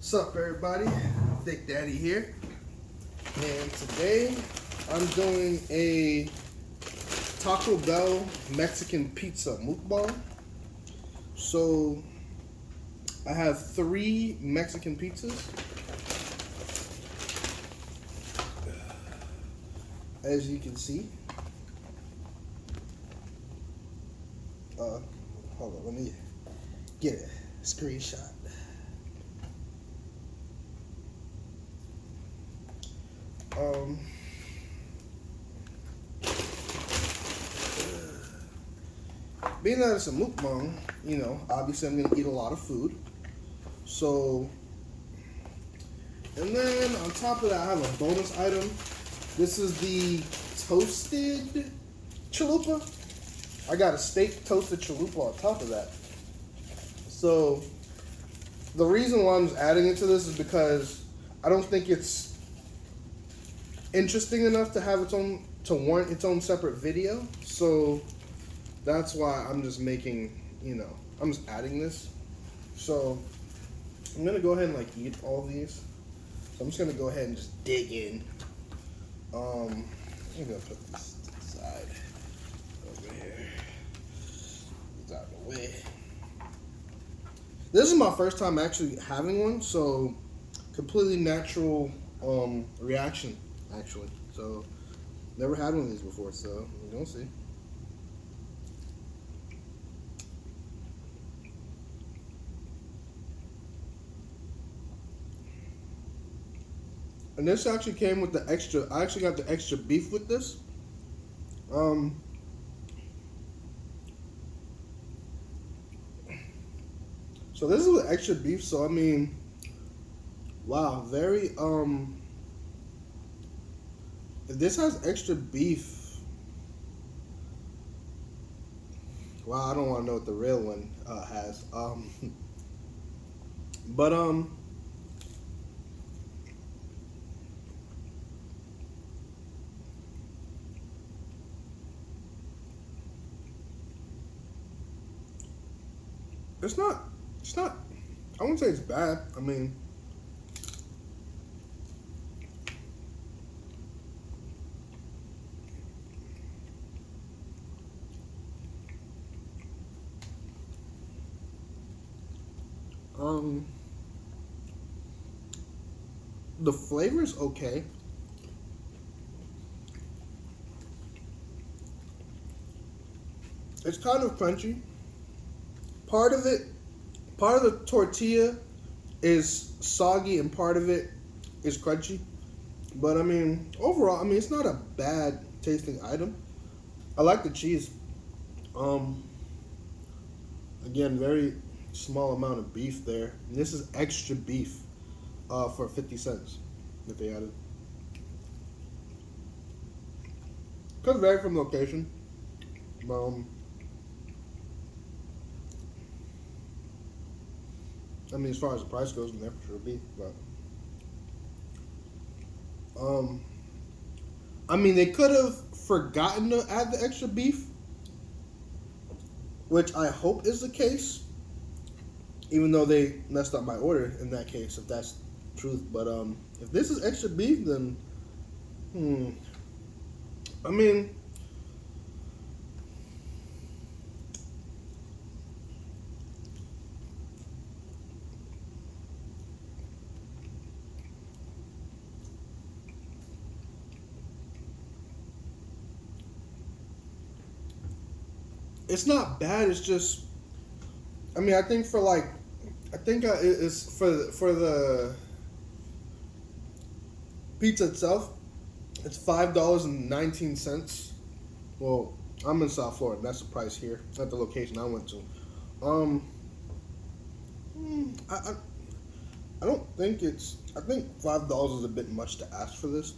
What's up, everybody? Thick Daddy here, and today I'm doing a Taco Bell Mexican pizza mukbang. So I have 3 Mexican pizzas. As you can see, hold on, let me get a screenshot. Being that it's a mukbang, obviously I'm gonna eat a lot of food. So, and then on top of that, I have a bonus item. This is the toasted chalupa. I got a steak toasted chalupa on top of that. So, the reason why I'm just adding it to this is because I don't think it's interesting enough to have to warrant its own separate video. So that's why I'm just making, I'm just adding this. So I'm gonna go ahead and eat all these. So I'm just gonna go ahead and just dig in. I'm gonna put this to the side over here. It's out of the way. This is my first time actually having one, so completely natural reaction actually. So never had one of these before, so we're gonna see. And this actually came with the extra. I actually got the extra beef with this. So this is with extra beef. So I mean, wow, very If this has extra beef, wow, I don't want to know what the real one has. But It's not. I wouldn't say it's bad. I mean, the flavor's okay. It's kind of crunchy. Part of the tortilla is soggy and part of it is crunchy. But I mean, overall, I mean, it's not a bad tasting item. I like the cheese. Again, very small amount of beef there. And this is extra beef for 50 cents that they added. Could vary from location. I mean, as far as the price goes, never for sure beef, but I mean, they could have forgotten to add the extra beef, which I hope is the case, even though they messed up my order in that case, if that's the truth. But if this is extra beef, then I mean, it's not bad. It's just, I mean, I think it's for the pizza itself, it's $5.19. Well, I'm in South Florida, and that's the price here at the location I went to. I don't think I think $5 is a bit much to ask for this,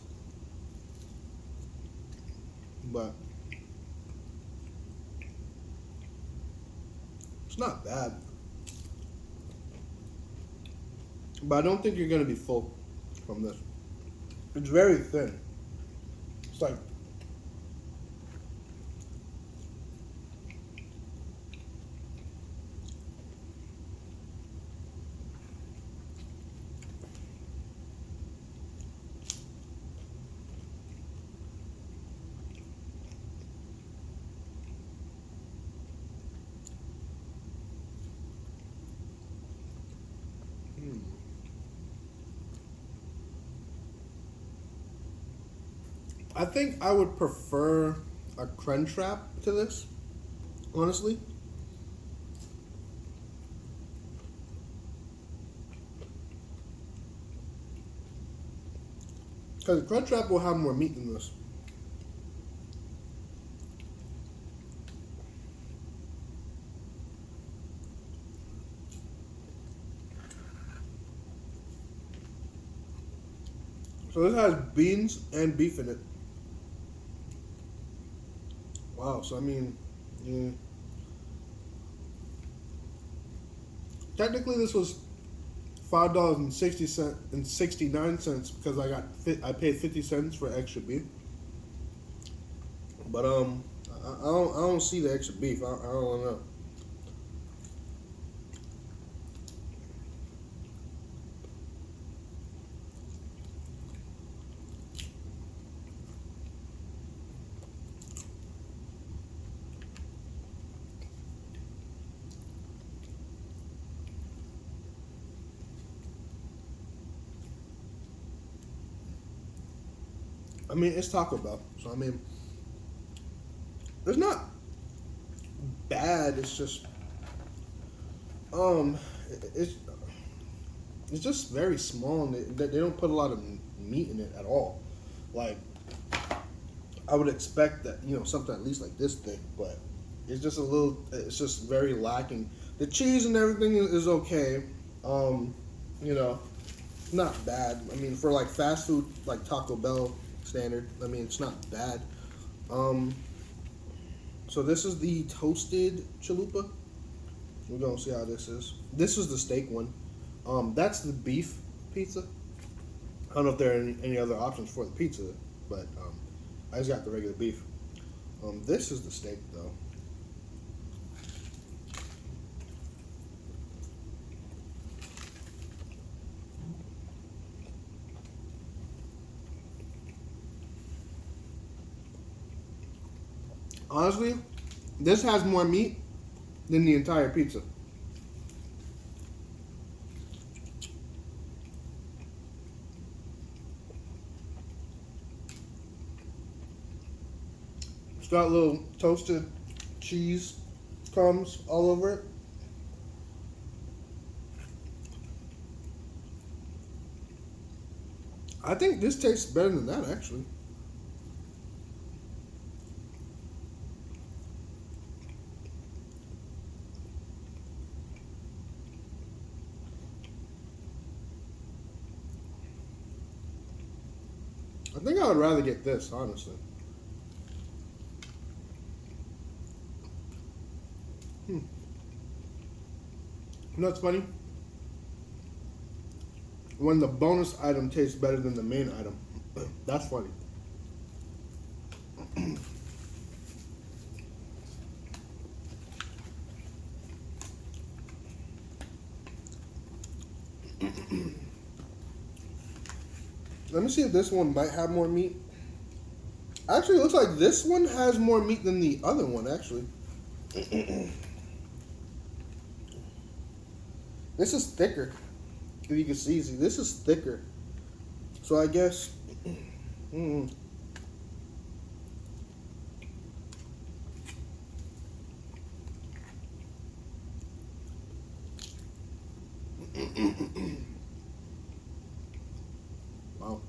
but it's not bad. But I don't think you're gonna be full from this. It's very thin. It's like I think I would prefer a crunch wrap to this, honestly. Because the crunch wrap will have more meat than this. So this has beans and beef in it. Wow. So I mean, yeah. Technically this was $5.69 because I paid 50 cents for extra beef. But I don't see the extra beef. I don't know. I mean, it's Taco Bell, so I mean, it's not bad. It's just um, it's it's just very small, and they don't put a lot of meat in it at all. Like I would expect that something at least like this thick, but it's just a little. It's just very lacking. The cheese and everything is okay. Um, you know, not bad. I mean, for like fast food, like Taco Bell standard, I mean, it's not bad. Um, so this is the toasted chalupa. We're gonna see how this is. This is the steak one. That's the beef pizza. I don't know if there are any other options for the pizza, but I just got the regular beef. This is the steak though. Honestly, this has more meat than the entire pizza. It's got little toasted cheese crumbs all over it. I think this tastes better than that actually. I think I would rather get this, honestly. Hmm. You know what's funny? When the bonus item tastes better than the main item. That's funny. Let me see if this one might have more meat. Actually, it looks like this one has more meat than the other one, actually. This is thicker. If you can see, this is thicker. So I guess. Mm, wow.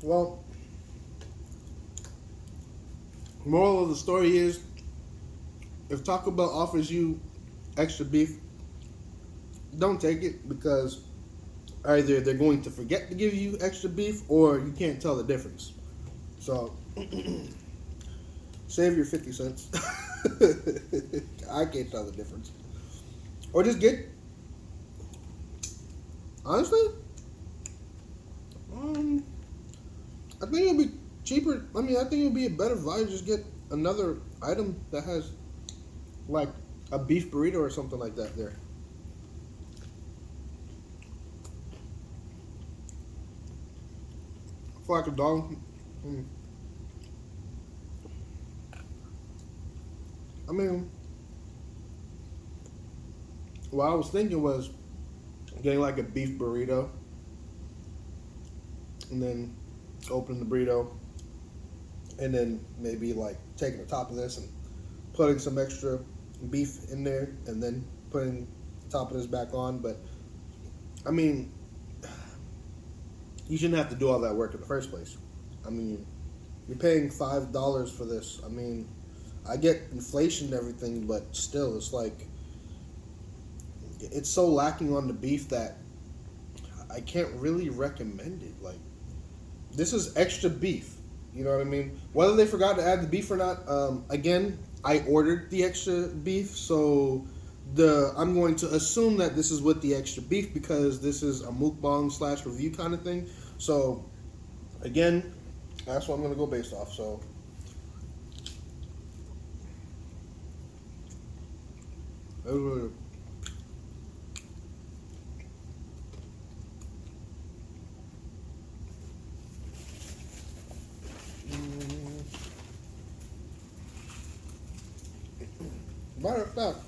Well, moral of the story is if Taco Bell offers you extra beef, don't take it because either they're going to forget to give you extra beef or you can't tell the difference. So save your 50 cents. I can't tell the difference. Or just get, honestly, um, I think it'll be cheaper. I mean, I think it'll be a better value. Just get another item that has like a beef burrito or something like that there. For like a dog. I mean, what I was thinking was getting like a beef burrito, and then opening the burrito, and then maybe like taking the top of this and putting some extra beef in there, and then putting the top of this back on. But I mean, you shouldn't have to do all that work in the first place. I mean, you're paying $5 for this. I mean, I get inflation and everything, but still, it's like it's so lacking on the beef that I can't really recommend it. Like, this is extra beef. You know what I mean? Whether they forgot to add the beef or not, again, I ordered the extra beef, so I'm going to assume that this is with the extra beef because this is a mukbang / review kind of thing. So, again, that's what I'm going to go based off. So, that was really good. Matter of fact,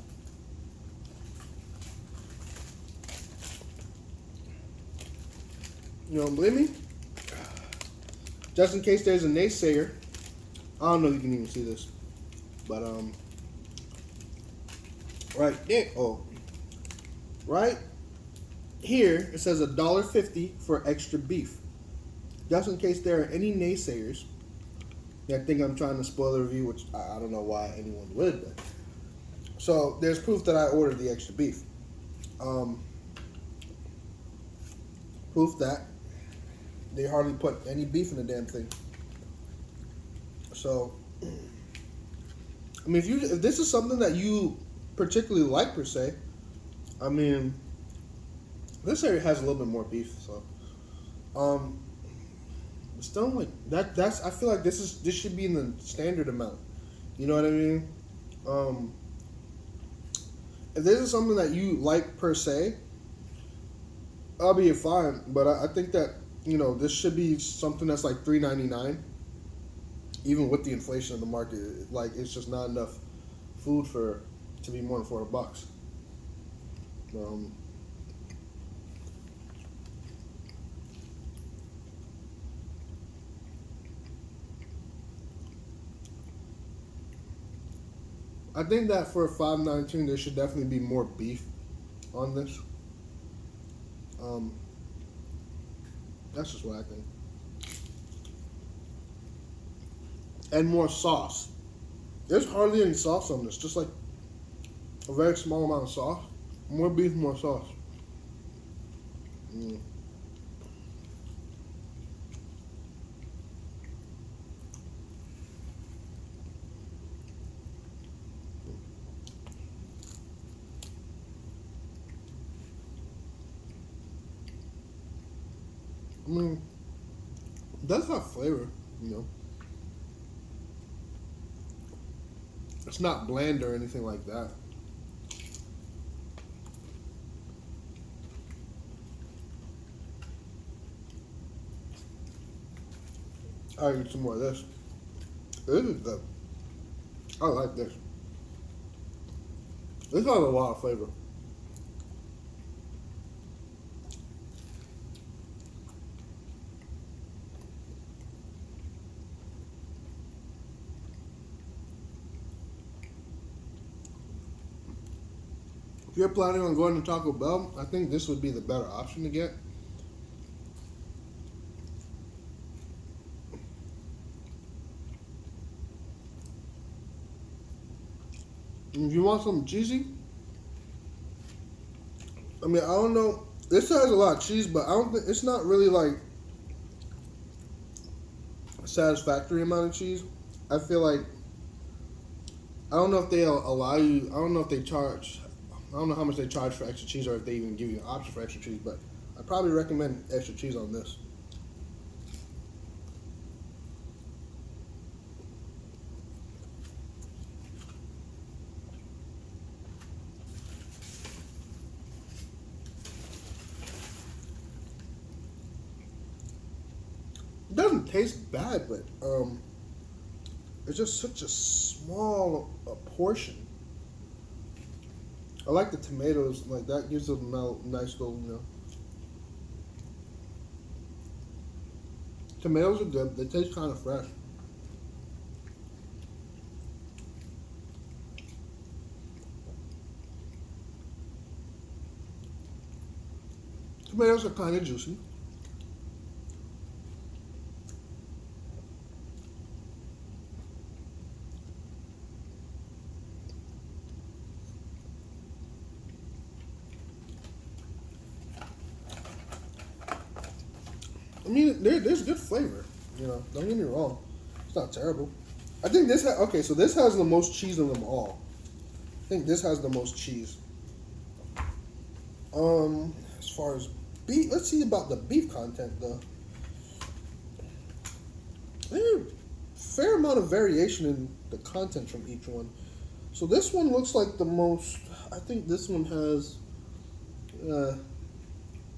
you don't believe me? Just in case there's a naysayer, I don't know if you can even see this, but right there, right here it says $1.50 for extra beef. Just in case there are any naysayers that think I'm trying to spoil the review, which I don't know why anyone would, but. So there's proof that I ordered the extra beef. Proof that they hardly put any beef in the damn thing. So, I mean, if this is something that you particularly like per se, I mean, this area has a little bit more beef. So, still like that's I feel like this should be in the standard amount. You know what I mean? If this is something that you like per se, I'll be fine. But I think that, you know, this should be something that's like $3.99, even with the inflation of the market. Like, it's just not enough food to be more than $4. I think that for $5.19, there should definitely be more beef on this. That's just what I think. And more sauce. There's hardly any sauce on this. Just like a very small amount of sauce. More beef, more sauce. I mean, it does have flavor, you know. It's not bland or anything like that. I'll eat some more of this. This is good. I like this. This has a lot of flavor. If you're planning on going to Taco Bell, I think this would be the better option to get. If you want something cheesy, I mean, I don't know. This has a lot of cheese, but I don't think it's not really like a satisfactory amount of cheese. I feel like I don't know if they'll allow you. I don't know if they charge. I don't know how much they charge for extra cheese, or if they even give you an option for extra cheese. But I probably recommend extra cheese on this. It doesn't taste bad, but it's just such a small portion. I like the tomatoes. Like that gives them a nice little, Tomatoes are good. They taste kind of fresh. Tomatoes are kind of juicy. I mean, there's good flavor. Don't get me wrong. It's not terrible. I think this okay. So this has the most cheese of them all. I think this has the most cheese. As far as beef, let's see about the beef content though. There's a fair amount of variation in the content from each one. So this one looks like the most. I think this one has.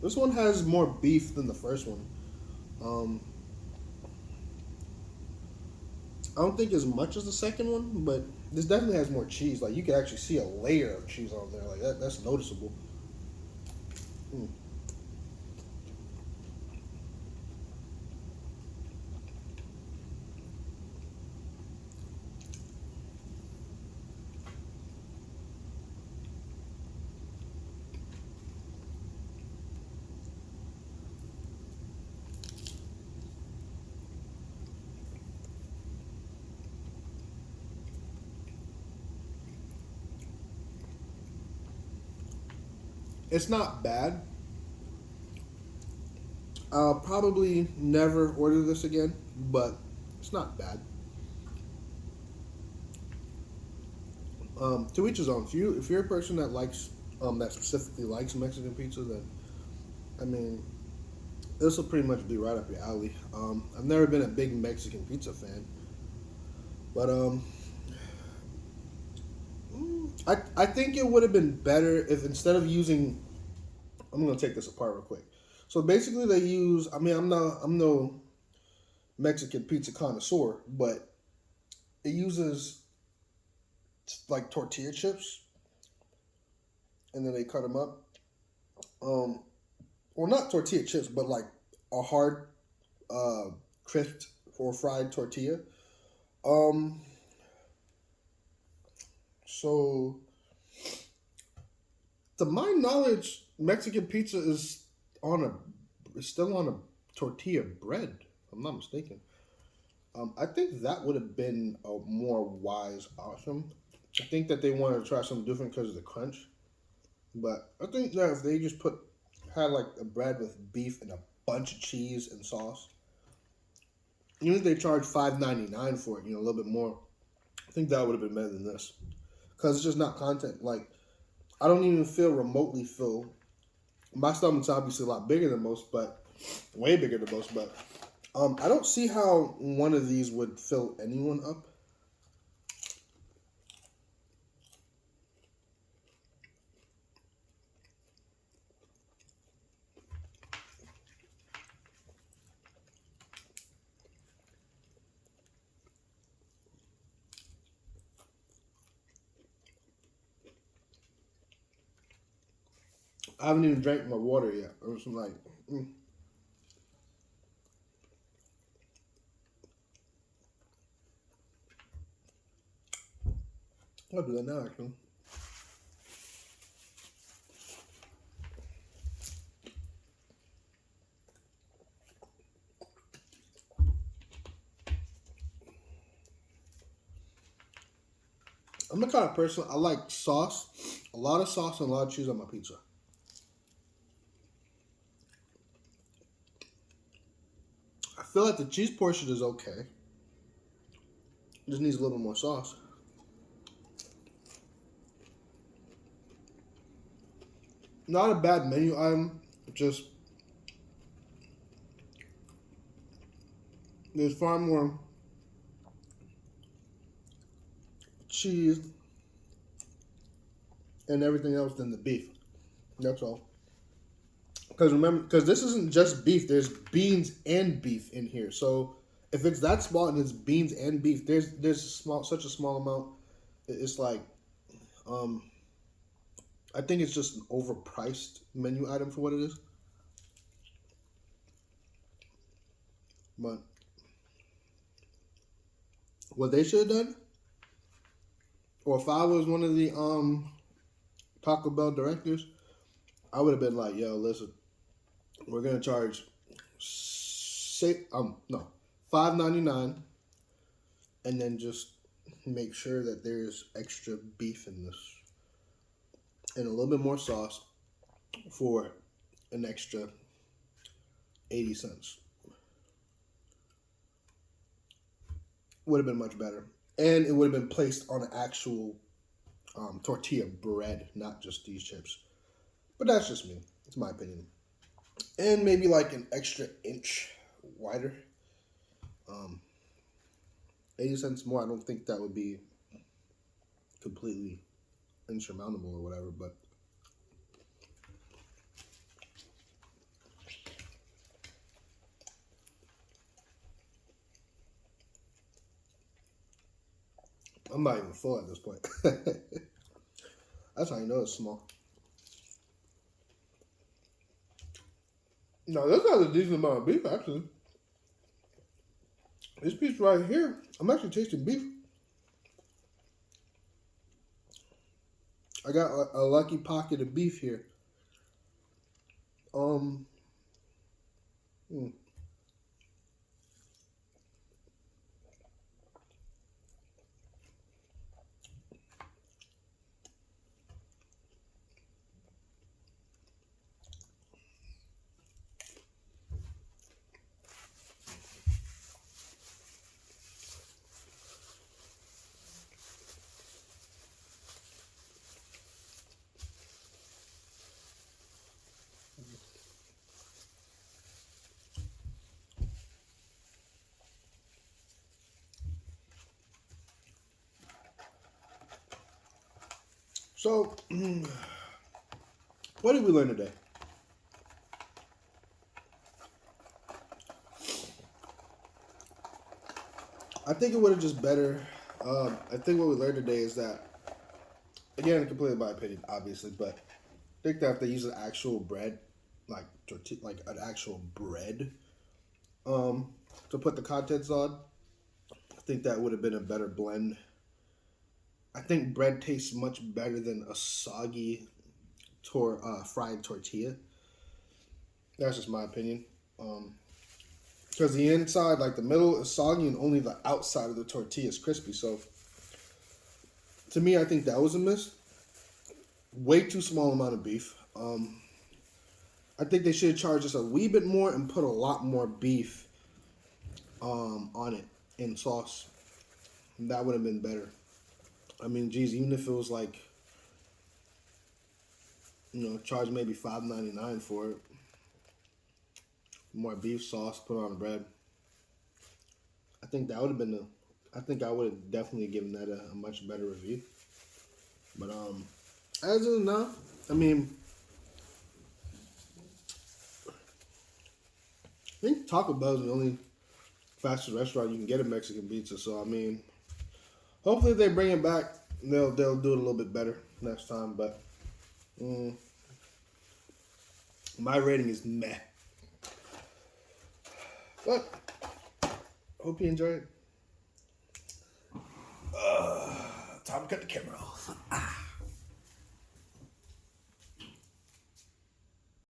This one has more beef than the first one. Um, I don't think as much as the second one, but this definitely has more cheese. Like you can actually see a layer of cheese on there. Like that's noticeable. Mm. It's not bad. I'll probably never order this again, but it's not bad. To each his own. If you're a person that likes that specifically likes Mexican pizza, then I mean this will pretty much be right up your alley. I've never been a big Mexican pizza fan, but I think it would have been better if instead of using. I'm gonna take this apart real quick. So basically, they use. I mean, I'm no Mexican pizza connoisseur, but it uses like tortilla chips, and then they cut them up. Um, well, not tortilla chips, but like a hard, uh, crisped or fried tortilla. Um, so to my knowledge, Mexican pizza is still on a tortilla bread. If I'm not mistaken. I think that would have been a more wise option. I think that they wanted to try something different because of the crunch. But I think that if they just had like a bread with beef and a bunch of cheese and sauce, even if they charged $5.99 for it, a little bit more, I think that would have been better than this. Because it's just not content. Like I don't even feel remotely full. My stomach's obviously a lot bigger than most, but way bigger than most. But I don't see how one of these would fill anyone up. I haven't even drank my water yet. I was like, mm, I'll do that now actually. I'm the kind of person I like sauce, a lot of sauce and a lot of cheese on my pizza. I feel like the cheese portion is okay. It just needs a little more sauce. Not a bad menu item. Just there's far more cheese and everything else than the beef. That's all. Because remember, because this isn't just beef. There's beans and beef in here. So if it's that small and it's beans and beef, there's such a small amount. It's like, um, I think it's just an overpriced menu item for what it is. But what they should have done, or if I was one of the Taco Bell directors, I would have been like, yo, listen, we're gonna charge $5.99, and then just make sure that there's extra beef in this and a little bit more sauce for an extra 80 cents. Would have been much better. And it would have been placed on an actual tortilla bread, not just these chips. But that's just me. It's my opinion. And maybe like an extra inch wider. 80 cents more, I don't think that would be completely insurmountable or whatever, but I'm not even full at this point. That's how you know it's small. No, this has a decent amount of beef, actually. This piece right here, I'm actually tasting beef. I got a lucky pocket of beef here. Hmm. So, what did we learn today? I think it would have just better. I think what we learned today is that, again, completely my opinion, obviously, but I think that if they use an actual bread, like tortilla, like an actual bread, to put the contents on, I think that would have been a better blend. I think bread tastes much better than a soggy fried tortilla. That's just my opinion. Because the inside, like the middle, is soggy, and only the outside of the tortilla is crispy. So, to me, I think that was a miss. Way too small amount of beef. I think they should charge us a wee bit more and put a lot more beef on it in sauce. That would have been better. I mean, geez, even if it was like, charge maybe $5.99 for it. More beef sauce put on the bread. I think that would have been I think I would have definitely given that a much better review. But as of now, I mean, I think Taco Bell is the only fast food restaurant you can get a Mexican pizza. So I mean, hopefully they bring it back. They'll do it a little bit better next time. But my rating is meh. But hope you enjoyed. Time to cut the camera off.